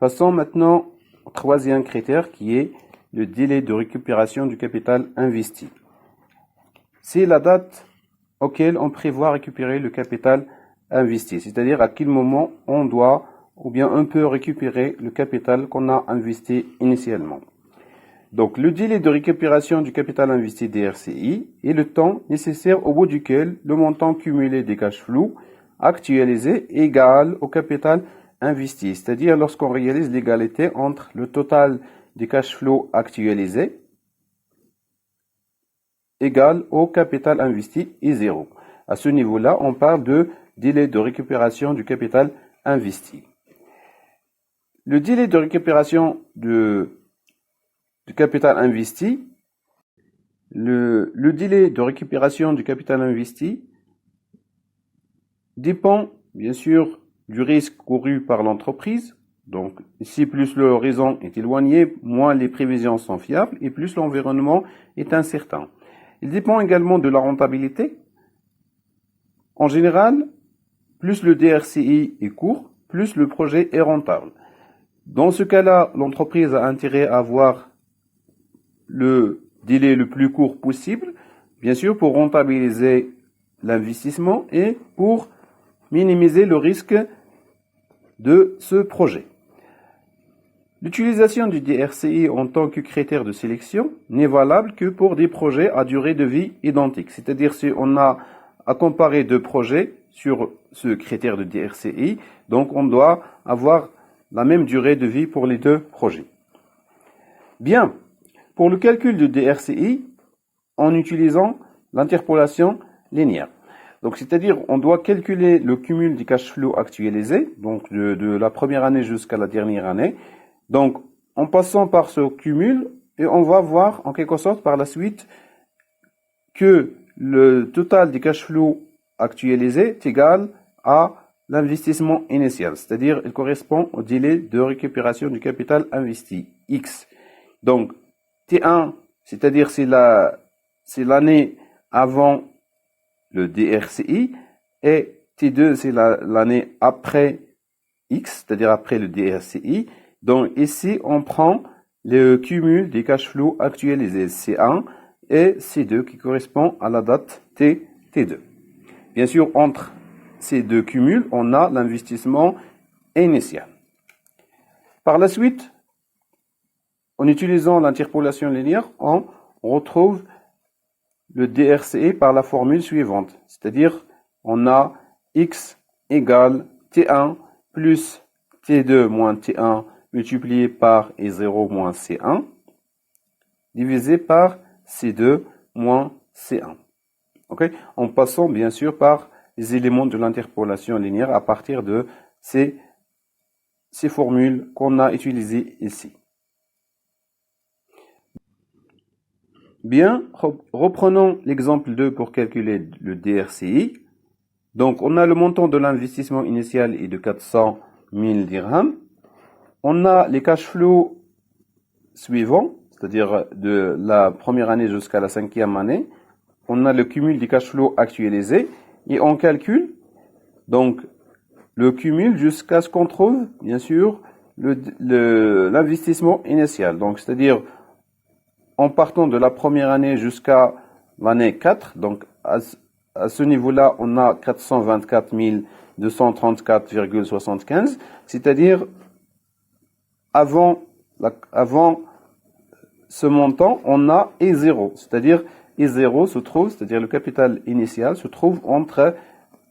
Passons maintenant au troisième critère qui est le délai de récupération du capital investi. C'est la date auquel on prévoit récupérer le capital investi, c'est-à-dire à quel moment on doit ou bien on peut récupérer le capital qu'on a investi initialement. Donc, le délai de récupération du capital investi DRCI est le temps nécessaire au bout duquel le montant cumulé des cash flows actualisés est égal au capital investi, c'est-à-dire lorsqu'on réalise l'égalité entre le total des cash flows actualisés égal au capital investi et zéro. À ce niveau-là, on parle de délai de récupération du capital investi. Le délai de récupération du capital investi, le délai de récupération du capital investi dépend bien sûr du risque couru par l'entreprise. Donc ici, plus l'horizon est éloigné, moins les prévisions sont fiables et plus l'environnement est incertain. Il dépend également de la rentabilité. En général, plus le DRCI est court, plus le projet est rentable. Dans ce cas-là, l'entreprise a intérêt à avoir le délai le plus court possible, bien sûr pour rentabiliser l'investissement et pour minimiser le risque de ce projet. L'utilisation du DRCI en tant que critère de sélection n'est valable que pour des projets à durée de vie identique. C'est-à-dire si on a à comparer deux projets sur ce critère de DRCI, donc on doit avoir la même durée de vie pour les deux projets. Bien, pour le calcul du DRCI, en utilisant l'interpolation linéaire. Donc, c'est-à-dire, on doit calculer le cumul des cash flows actualisés, donc de la première année jusqu'à la dernière année. Donc, en passant par ce cumul, et on va voir en quelque sorte par la suite que le total des cash flows actualisés est égal à l'investissement initial, c'est-à-dire il correspond au délai de récupération du capital investi, X. Donc, T1, c'est-à-dire c'est l'année avant le DRCI, et T2, c'est l'année après X, c'est-à-dire après le DRCI. Donc ici, on prend le cumul des cash flows actualisés C1 et C2 qui correspond à la date T2. Bien sûr, entre ces deux cumuls, on a l'investissement initial. Par la suite, en utilisant l'interpolation linéaire, on retrouve le DRCI par la formule suivante. C'est-à-dire, on a X égale T1 plus T2 moins T1 multiplié par E0 moins C1 divisé par C2 moins C1. Okay? En passant bien sûr par les éléments de l'interpolation linéaire à partir de ces formules qu'on a utilisées ici. Bien, reprenons l'exemple 2 pour calculer le DRCI. Donc, on a le montant de l'investissement initial est de 400 000 dirhams. On a les cash flows suivants, c'est-à-dire de la première année jusqu'à la cinquième année. On a le cumul des cash flows actualisés et on calcule donc le cumul jusqu'à ce qu'on trouve, bien sûr, l'investissement initial. Donc, c'est-à-dire en partant de la première année jusqu'à l'année 4, donc à ce niveau-là, on a 424 234,75, c'est-à-dire avant ce montant, on a E0, c'est-à-dire E0 se trouve, c'est-à-dire le capital initial se trouve entre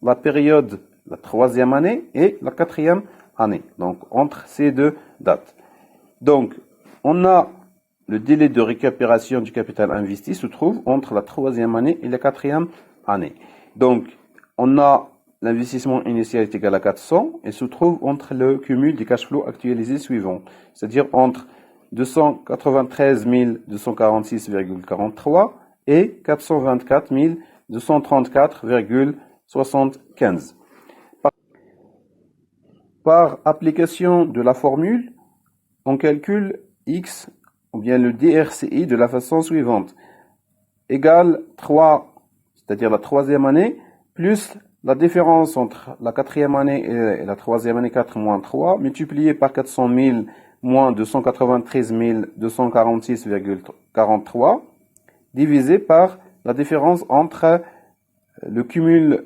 la période, la troisième année et la quatrième année, donc entre ces deux dates. Donc, on a le délai de récupération du capital investi se trouve entre la troisième année et la quatrième année. Donc, on a l'investissement initial est égal à 400 et se trouve entre le cumul des cash flows actualisés suivants, c'est-à-dire entre 293 246,43 et 424 234,75. Par application de la formule, on calcule X ou bien le DRCI de la façon suivante. Égale 3, c'est-à-dire la troisième année, plus la différence entre la quatrième année et la troisième année 4 moins 3, multiplié par 400 000 moins 293 246,43, divisé par la différence entre le cumul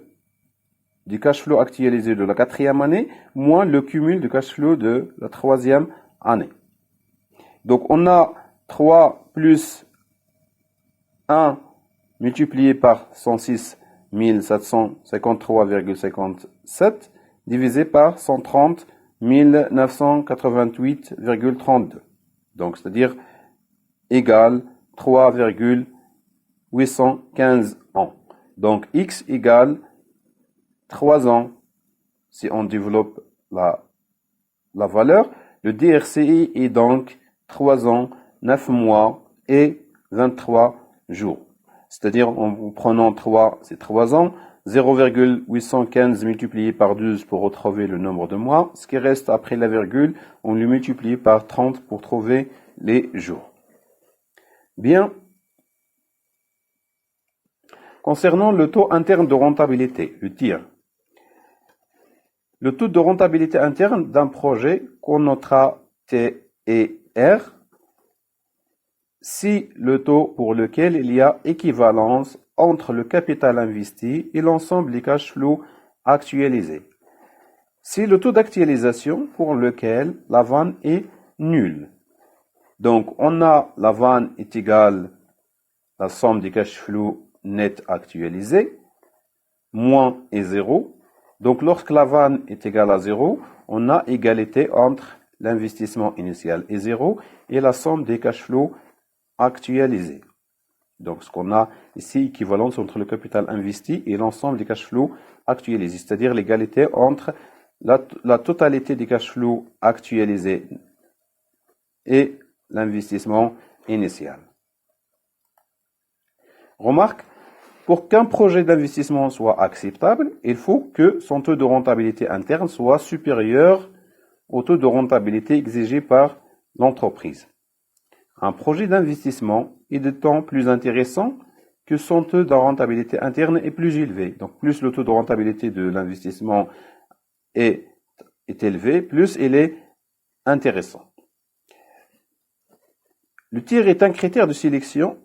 du cash flow actualisé de la quatrième année moins le cumul du cash flow de la troisième année. Donc on a 3 plus 1 multiplié par 106 753,57 divisé par 130 988,32. Donc c'est-à-dire égal 3,815 ans. Donc x égale 3 ans. Si on développe la valeur, le DRCI est donc 3 ans, 9 mois et 23 jours. C'est-à-dire, en prenant 3, c'est 3 ans, 0,815 multiplié par 12 pour retrouver le nombre de mois. Ce qui reste après la virgule, on le multiplie par 30 pour trouver les jours. Bien. Concernant le taux interne de rentabilité, le TIR. Le taux de rentabilité interne d'un projet qu'on notera T et R si le taux pour lequel il y a équivalence entre le capital investi et l'ensemble des cash flows actualisés. Si le taux d'actualisation pour lequel la vanne est nulle. Donc, on a la vanne est égale à la somme des cash flows net actualisés, moins et 0. Donc, lorsque la vanne est égale à 0, on a égalité entre l'investissement initial et 0 et la somme des cash flows actualisés. Donc, ce qu'on a ici, équivalence entre le capital investi et l'ensemble des cash flows actualisés, c'est-à-dire l'égalité entre la totalité des cash flows actualisés et l'investissement initial. Remarque, pour qu'un projet d'investissement soit acceptable, il faut que son taux de rentabilité interne soit supérieur au taux de rentabilité exigé par l'entreprise. Un projet d'investissement est d'autant plus intéressant que son taux de rentabilité interne est plus élevé. Donc, plus le taux de rentabilité de l'investissement est élevé, plus il est intéressant. Le TIR est un critère de sélection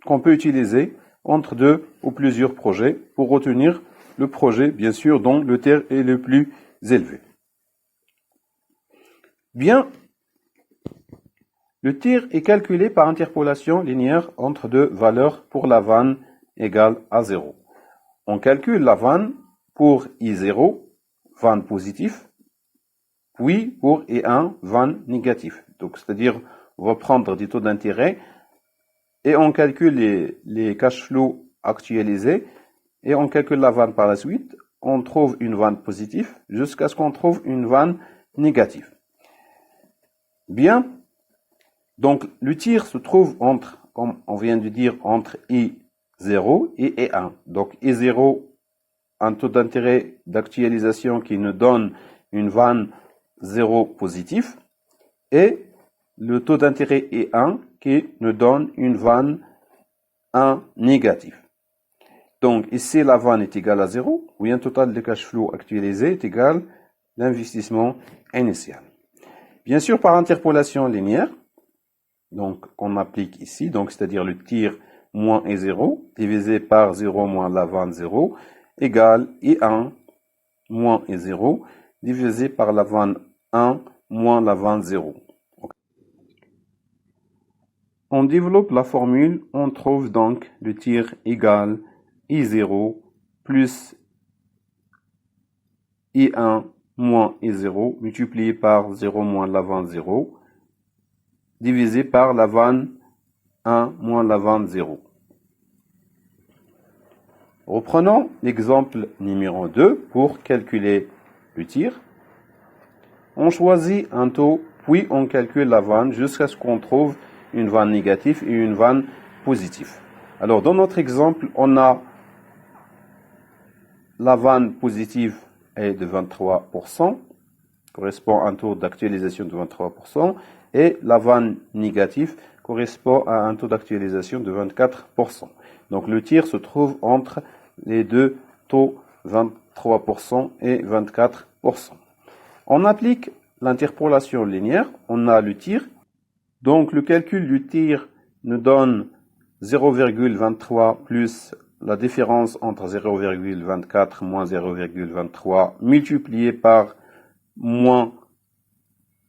qu'on peut utiliser entre deux ou plusieurs projets pour retenir le projet, bien sûr, dont le TIR est le plus élevé. Bien, le TIR est calculé par interpolation linéaire entre deux valeurs pour la vanne égale à 0. On calcule la vanne pour I0, vanne positif, puis pour I1, vanne négatif. Donc, c'est-à-dire, on va prendre des taux d'intérêt et on calcule les cash flows actualisés et on calcule la vanne par la suite. On trouve une vanne positive jusqu'à ce qu'on trouve une vanne négative. Bien. Donc, le TIR se trouve entre, comme on vient de dire, entre I0 et I1. Donc, I0, un taux d'intérêt d'actualisation qui nous donne une vanne 0 positif et le taux d'intérêt I1 qui nous donne une vanne 1 négatif. Donc, ici, la vanne est égale à 0, ou un total de cash flow actualisé est égal à l'investissement initial. Bien sûr, par interpolation linéaire, donc qu'on applique ici, donc c'est-à-dire le TIR moins I0 divisé par 0 moins la vanne 0 égale I1 moins I0 divisé par la vanne 1 moins la vanne 0. On développe la formule, on trouve donc le TIR égale I0 plus I1 moins I0 multiplié par 0 moins la vanne 0 divisé par la vanne 1 moins la vanne 0. Reprenons l'exemple numéro 2 pour calculer le TIR. On choisit un taux, puis on calcule la vanne jusqu'à ce qu'on trouve une vanne négative et une vanne positive. Alors, dans notre exemple, on a la vanne positive est de 23%, correspond à un taux d'actualisation de 23%, et la vanne négative correspond à un taux d'actualisation de 24%. Donc, le TIR se trouve entre les deux taux 23% et 24%. On applique l'interpolation linéaire, on a le tir. Donc le calcul du tir nous donne 0,23 plus la différence entre 0,24 moins 0,23 multiplié par moins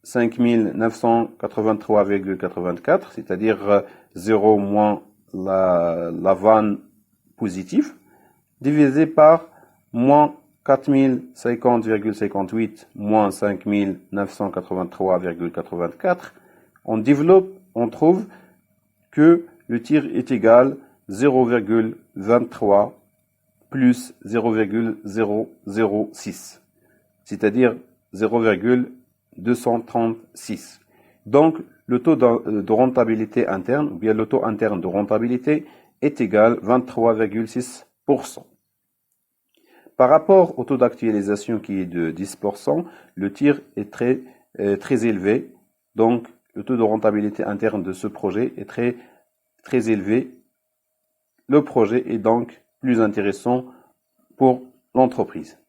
5983,84, c'est-à-dire 0 moins la vanne positive, divisé par moins 4050,58 moins 5983,84. On développe, on trouve que le tir est égal 0,23 plus 0,006, c'est-à-dire 0,236. Donc, le taux de rentabilité interne, ou bien le taux interne de rentabilité, est égal à 23,6%. Par rapport au taux d'actualisation qui est de 10%, le tir est très élevé. Donc, le taux de rentabilité interne de ce projet est très élevé. Le projet est donc plus intéressant pour l'entreprise.